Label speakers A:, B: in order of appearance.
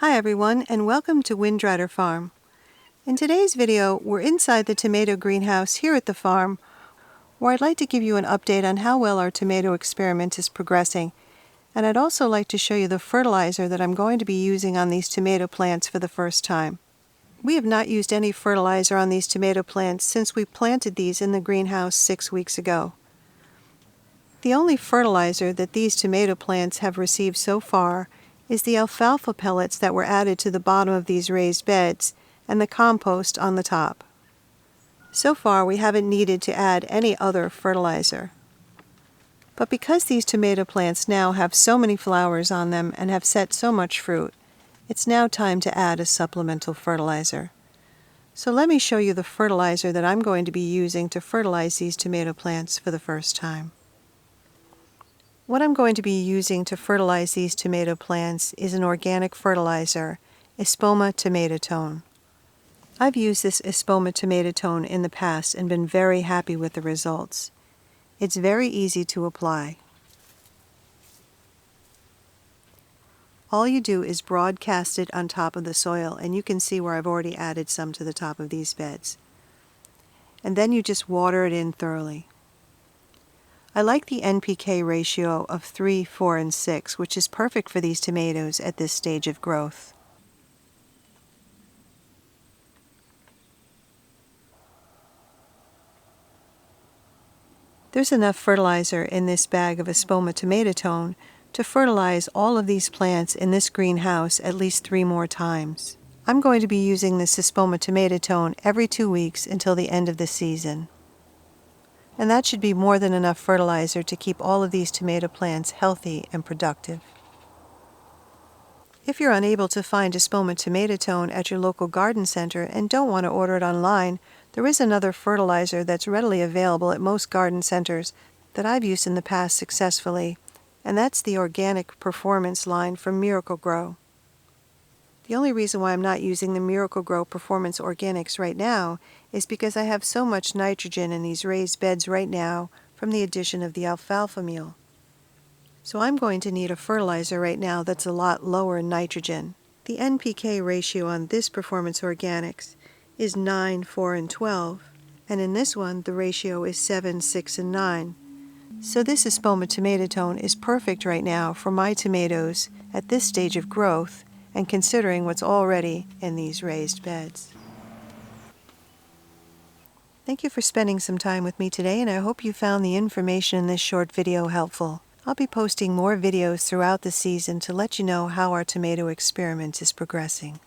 A: Hi everyone, and welcome to Windrider Farm. In today's video, we're inside the tomato greenhouse here at the farm, where I'd like to give you an update on how well our tomato experiment is progressing, and I'd also like to show you the fertilizer that I'm going to be using on these tomato plants for the first time. We have not used any fertilizer on these tomato plants since we planted these in the greenhouse 6 weeks ago. The only fertilizer that these tomato plants have received so far is the alfalfa pellets that were added to the bottom of these raised beds and the compost on the top. So far, we haven't needed to add any other fertilizer. But because these tomato plants now have so many flowers on them and have set so much fruit, it's now time to add a supplemental fertilizer. So let me show you the fertilizer that I'm going to be using to fertilize these tomato plants for the first time. What I'm going to be using to fertilize these tomato plants is an organic fertilizer, Espoma Tomato-Tone. I've used this Espoma Tomato-Tone in the past and been very happy with the results. It's very easy to apply. All you do is broadcast it on top of the soil, and you can see where I've already added some to the top of these beds. And then you just water it in thoroughly. I like the NPK ratio of 3, 4, and 6, which is perfect for these tomatoes at this stage of growth. There's enough fertilizer in this bag of Espoma Tomato-Tone to fertilize all of these plants in this greenhouse at least 3 more times. I'm going to be using this Espoma Tomato-Tone every 2 weeks until the end of the season. And that should be more than enough fertilizer to keep all of these tomato plants healthy and productive. If you're unable to find Espoma Tomato-Tone at your local garden center and don't want to order it online, there is another fertilizer that's readily available at most garden centers that I've used in the past successfully, and that's the Organic Performance line from Miracle-Gro. The only reason why I'm not using the Miracle-Gro Performance Organics right now is because I have so much nitrogen in these raised beds right now from the addition of the alfalfa meal. So I'm going to need a fertilizer right now that's a lot lower in nitrogen. The NPK ratio on this Performance Organics is 9, 4, and 12, and in this one the ratio is 7, 6, and 9. So this Espoma Tomato-Tone is perfect right now for my tomatoes at this stage of growth and considering what's already in these raised beds. Thank you for spending some time with me today, and I hope you found the information in this short video helpful. I'll be posting more videos throughout the season to let you know how our tomato experiment is progressing.